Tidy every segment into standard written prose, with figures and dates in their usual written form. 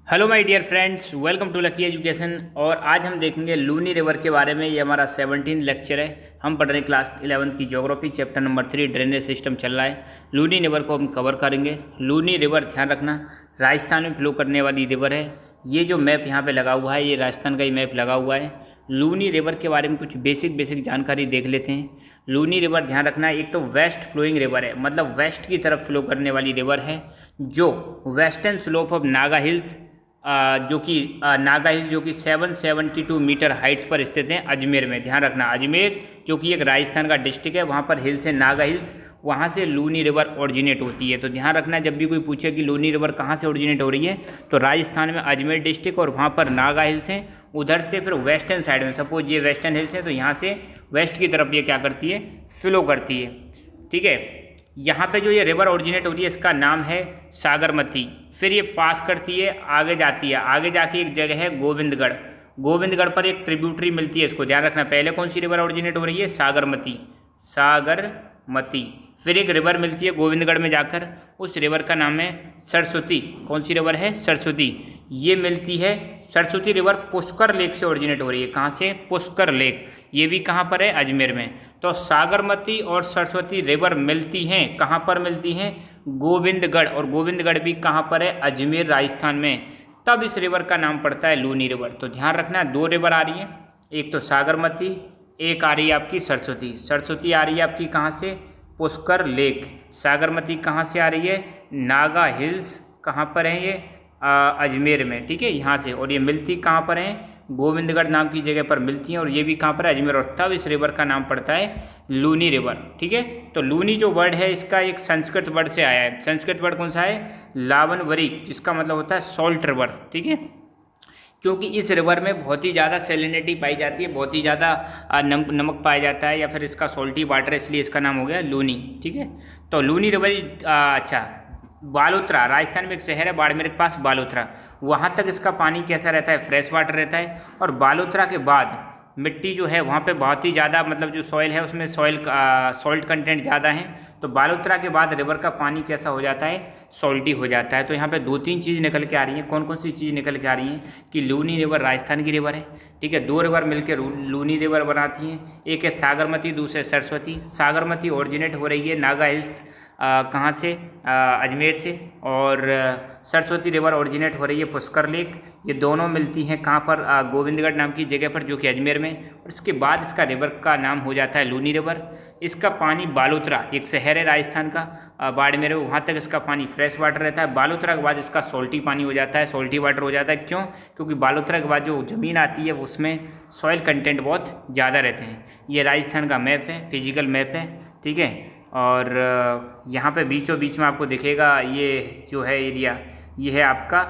Hello my dear friends, welcome to lucky education. और आज हम देखेंगे लूनी रिवर के बारे में। ये हमारा 17 लेक्चर है। हम पढ़ रहे हैं क्लास 11 की geography, chapter number 3 drainage system चल रहा है। लूनी रिवर को हम कवर करेंगे। लूनी रिवर, ध्यान रखना, राजस्थान में फ्लो करने वाली रिवर है। ये जो मैप यहाँ पे लगा हुआ है, ये राजस्थान का ही मैप लगा हुआ है। लूनी रिवर के बारे में कुछ बेसिक जानकारी देख लेते हैं। लूनी रिवर, ध्यान रखना, एक तो वेस्ट फ्लोइंग रिवर है, मतलब वेस्ट की तरफ फ्लो करने वाली रिवर है, जो western slope of Naga hills जो कि नागा हिल्स जो कि 772 मीटर हाइट्स पर स्थित हैं अजमेर में। ध्यान रखना, अजमेर जो कि एक राजस्थान का डिस्ट्रिक्ट है, वहाँ पर हिल्स है नागा हिल्स, वहाँ से लूनी रिवर ओरिजिनेट होती है। तो ध्यान रखना, जब भी कोई पूछे कि लूनी रिवर कहाँ से ओरिजिनेट हो रही है, तो राजस्थान में अजमेर डिस्ट्रिक्ट और वहाँ पर नागा हिल्स हैं। उधर से फिर वेस्टर्न साइड में, सपोज ये वेस्टर्न हिल्स है, तो यहाँ से वेस्ट की तरफ ये क्या करती है, फ्लो करती है। ठीक है, यहाँ पे जो ये रिवर ओरिजिनेट हो रही है, इसका नाम है सागरमती। फिर ये पास करती है, आगे जाती है, आगे जाके एक जगह है गोविंदगढ़। गोविंदगढ़ पर एक ट्रिब्यूटरी मिलती है, इसको ध्यान रखना। पहले कौन सी रिवर ओरिजिनेट हो रही है? सागरमती, सागरमती। फिर एक रिवर मिलती है गोविंदगढ़ में जाकर, उस रिवर का नाम है सरस्वती। कौन सी रिवर है? सरस्वती। ये मिलती है, सरस्वती रिवर पुष्कर लेक से ओरिजिनेट हो रही है। कहाँ से? पुष्कर लेक। ये भी कहाँ पर है? अजमेर में। तो सागरमती और सरस्वती रिवर मिलती हैं, कहाँ पर मिलती हैं? गोविंदगढ़। और गोविंदगढ़ भी कहाँ पर है? अजमेर, राजस्थान में। तब इस रिवर का नाम पड़ता है लूनी रिवर। तो ध्यान रखना, दो रिवर आ रही है, एक तो सागरमती, एक आ रही है आपकी सरस्वती। सरस्वती आ रही है आपकी कहाँ से? पुष्कर लेक। सागरमती कहाँ से आ रही है? नागा हिल्स। कहाँ पर है ये? अजमेर में। ठीक है, यहाँ से। और ये मिलती कहाँ पर हैं? गोविंदगढ़ नाम की जगह पर मिलती हैं, और ये भी कहाँ पर है? अजमेर। और तब इस रिवर का नाम पड़ता है लूनी रिवर। ठीक है, तो लूनी जो वर्ड है, इसका एक संस्कृत वर्ड से आया है। संस्कृत वर्ड कौन सा है? लावनवरी, जिसका मतलब होता है सॉल्ट रिवर। ठीक है, क्योंकि इस रिवर में बहुत ही ज़्यादा सेलिनिटी पाई जाती है, बहुत ही ज़्यादा नमक पाया जाता है, या फिर इसका सॉल्टी वाटर है, इसलिए इसका नाम हो गया लूनी। ठीक है, तो लूनी रिवर अच्छा, बालोतरा, राजस्थान में एक शहर है बाड़मेर के पास, बालोतरा, वहाँ तक इसका पानी कैसा रहता है? फ्रेश वाटर रहता है। और बालोतरा के बाद मिट्टी जो है वहाँ पे बहुत ही ज़्यादा, मतलब जो सॉइल है उसमें सॉल्ट कंटेंट ज़्यादा है। तो बालोतरा के बाद रिवर का पानी कैसा हो जाता है? सॉल्टी हो जाता है। तो यहाँ पे दो तीन चीज़ निकल के आ रही हैं। कौन कौन सी चीज़ निकल के आ रही हैं? कि लूनी रिवर राजस्थान की रिवर है। ठीक है, दो रिवर मिलकर लूनी रिवर बनाती हैं। एक है सागरमती, दूसरे सरस्वती। सागरमती ओरिजिनेट हो रही है नागा हिल्स, कहाँ से? अजमेर से। और सरस्वती रिवर ओरिजिनेट हो रही है पुष्कर लेक। ये दोनों मिलती हैं कहाँ पर? गोविंदगढ़ नाम की जगह पर, जो कि अजमेर में। और इसके बाद इसका रिवर का नाम हो जाता है लूनी रिवर। इसका पानी बालोतरा, एक शहर है राजस्थान का, बाड़मेर, वहाँ तक इसका पानी फ्रेश वाटर रहता है। बालोतरा के बाद इसका सॉल्टी पानी हो जाता है, सॉल्टी वाटर हो जाता है। क्यों? क्योंकि बालोतरा के बाद जो ज़मीन आती है उसमें सॉइल कंटेंट बहुत ज़्यादा रहते हैं। ये राजस्थान का मैप है, फिजिकल मैप है। ठीक है, और यहाँ पे बीचों बीच में आपको दिखेगा ये जो है एरिया, ये है आपका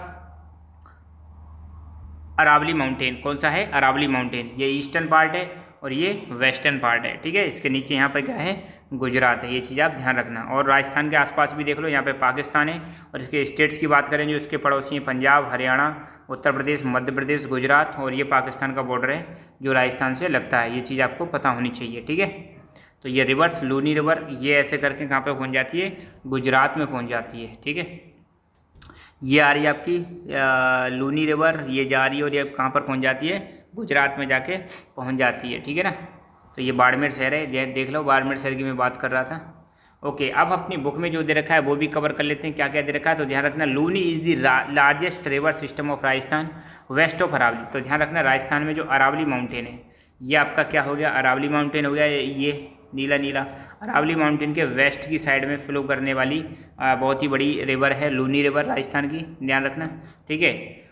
अरावली माउंटेन। कौन सा है? अरावली माउंटेन। ये ईस्टर्न पार्ट है और ये वेस्टर्न पार्ट है। ठीक है, इसके नीचे यहाँ पे क्या है? गुजरात है। ये चीज़ आप ध्यान रखना। और राजस्थान के आसपास भी देख लो, यहाँ पे पाकिस्तान है। और इसके स्टेट्स की बात करें जो इसके पड़ोसी हैं, पंजाब, हरियाणा, उत्तर प्रदेश, मध्य प्रदेश, गुजरात, और ये पाकिस्तान का बॉर्डर है जो राजस्थान से लगता है। ये चीज़ आपको पता होनी चाहिए। ठीक है, तो ये रिवर्स लूनी रिवर, ये ऐसे करके कहाँ पे पहुँच जाती है? गुजरात में पहुँच जाती है। ठीक है, ये आ रही है आपकी लूनी रिवर, ये जा रही है, और ये कहाँ पर पहुँच जाती है? गुजरात में जाके पहुँच जाती है। ठीक है ना, तो ये बाड़मेर शहर है, देख लो, बाड़मेर शहर की मैं बात कर रहा था। ओके, अब अपनी बुक में जो दे रखा है वो भी कवर कर लेते हैं, क्या क्या दे रखा है। तो ध्यान रखना, Luni is the largest river system of Rajasthan west of Aravalli. तो ध्यान रखना, राजस्थान में जो अरावली माउंटेन है, ये आपका क्या हो गया? अरावली माउंटेन हो गया। ये नीला नीला अरावली माउंटेन के वेस्ट की साइड में फ्लो करने वाली बहुत ही बड़ी रिवर है लूनी रिवर, राजस्थान की। ध्यान रखना। ठीक है,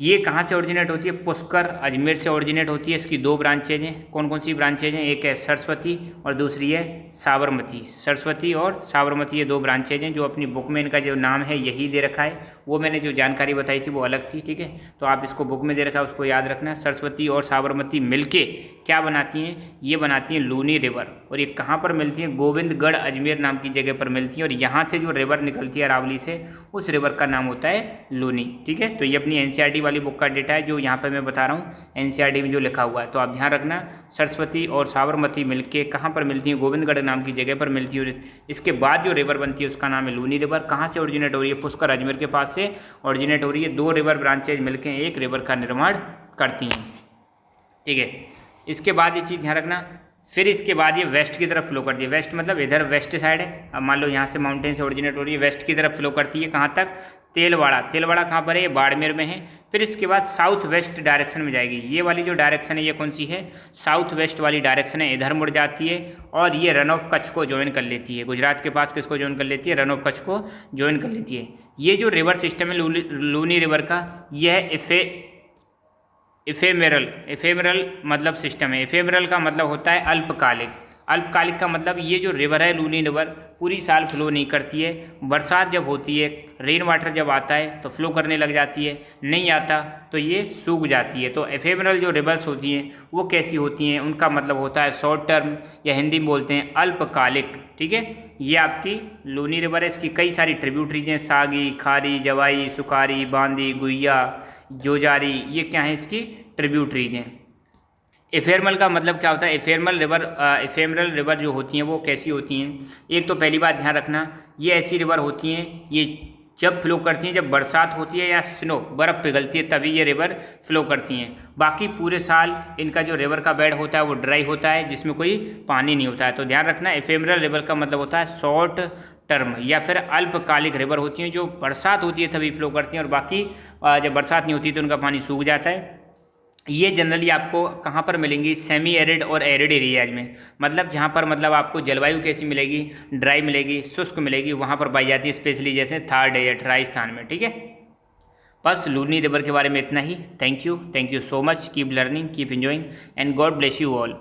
ये कहाँ से ओरिजिनेट होती है? पुष्कर, अजमेर से ओरिजिनेट होती है। इसकी दो ब्रांचेज हैं। कौन कौन सी ब्रांचेज हैं? एक है सरस्वती और दूसरी है साबरमती। सरस्वती और साबरमती, ये दो ब्रांचेज हैं। जो अपनी बुक में इनका जो नाम है यही दे रखा है, वो मैंने जो जानकारी बताई थी वो अलग थी। ठीक है, तो आप इसको बुक में दे रखा है, उसको याद रखना। सरस्वती और साबरमती मिलके क्या बनाती हैं? ये बनाती हैं लूनी रिवर। और ये कहाँ पर मिलती हैं? गोविंदगढ़, अजमेर नाम की जगह पर मिलती हैं। और यहाँ से जो रिवर निकलती है अरावली से, उस रिवर का नाम होता है लूनी। ठीक है, तो ये अपनी एनसीईआरटी वाली बुक का डेटा है जो यहाँ पे मैं बता रहा हूँ, एनसीईआरटी में जो लिखा हुआ है। तो आप ध्यान रखना, सरस्वती और साबरमती मिलके कहाँ पर मिलती हैं? गोविंदगढ़ नाम की जगह पर मिलती है। इसके बाद जो रिवर बनती है उसका नाम है लूनी रिवर। कहाँ से ओरिजिनेट हो रही है? पुष्कर, अजमेर के पास से से ओरिजिनेट हो रही है। 2 रिवर ब्रांचेज मिलकर एक रिवर का निर्माण करती हैं, ठीक है। इसके बाद ये चीज़ ध्यान रखना, फिर इसके बाद ये वेस्ट की तरफ फ्लो करती है। वेस्ट मतलब इधर वेस्ट साइड है। अब मान लो यहाँ से माउंटेन से ओरिजिनेट हो रही है, वेस्ट की तरफ फ्लो करती है। कहाँ तक? तेलवाड़ा। तेलवाड़ा कहाँ पर है? ये बाड़मेर में है। फिर इसके बाद साउथ वेस्ट डायरेक्शन में जाएगी। ये वाली जो डायरेक्शन है ये कौन सी है? साउथ वेस्ट वाली डायरेक्शन है। इधर मुड़ जाती है और ये रन ऑफ कच्छ को ज्वाइन कर लेती है। गुजरात के पास किसको ज्वाइन कर लेती है? रन ऑफ कच्छ को ज्वाइन कर लेती है। ये जो रिवर सिस्टम है लूनी रिवर का, यह इफेमरल मतलब सिस्टम है। इफेमरल का मतलब होता है अल्पकालिक। अल्पकालिक का मतलब ये जो रिवर है लूनी रिवर पूरी साल फ्लो नहीं करती है। बरसात जब होती है, रेन वाटर जब आता है तो फ्लो करने लग जाती है, नहीं आता तो ये सूख जाती है। तो एफेमरल जो रिवर्स होती हैं वो कैसी होती हैं? उनका मतलब होता है शॉर्ट टर्म, या हिंदी में बोलते हैं अल्पकालिक, ठीक है। ये आपकी लूनी रिवर है। इसकी कई सारी ट्रिब्यूटरीज हैं, सागी, खारी, जवाई, सुकारी, बांदी, गुइया, जोजारी, ये क्या है? इसकी ट्रिब्यूटरीज हैं। एफेमरल का मतलब क्या होता है? एफेमरल रिवर जो होती हैं वो कैसी होती हैं? एक तो पहली बात ध्यान रखना, ये ऐसी रिवर होती हैं, ये जब फ्लो करती हैं जब बरसात होती है या स्नो बर्फ़ पिघलती है तभी ये रिवर फ्लो करती हैं। बाकी पूरे साल इनका जो रिवर का बेड होता है वो ड्राई होता है, जिसमें कोई पानी नहीं होता है। तो ध्यान रखना, एफेमरल रिवर का मतलब होता है शॉर्ट टर्म या फिर अल्पकालिक रिवर होती हैं, जो बरसात होती है तभी फ्लो करती हैं और बाकी जब बरसात नहीं होती तो उनका पानी सूख जाता है। ये जनरली आपको कहाँ पर मिलेंगी? सेमी एरिड और एरिड एरियाज में। मतलब जहाँ पर मतलब आपको जलवायु कैसी मिलेगी? ड्राई मिलेगी, शुष्क मिलेगी, वहाँ पर पाई जाती है, स्पेशली जैसे थार डेजर्ट राजस्थान में, ठीक है। बस लूनी रिवर के बारे में इतना ही। Thank you so much. Keep learning, keep enjoying and God bless you all.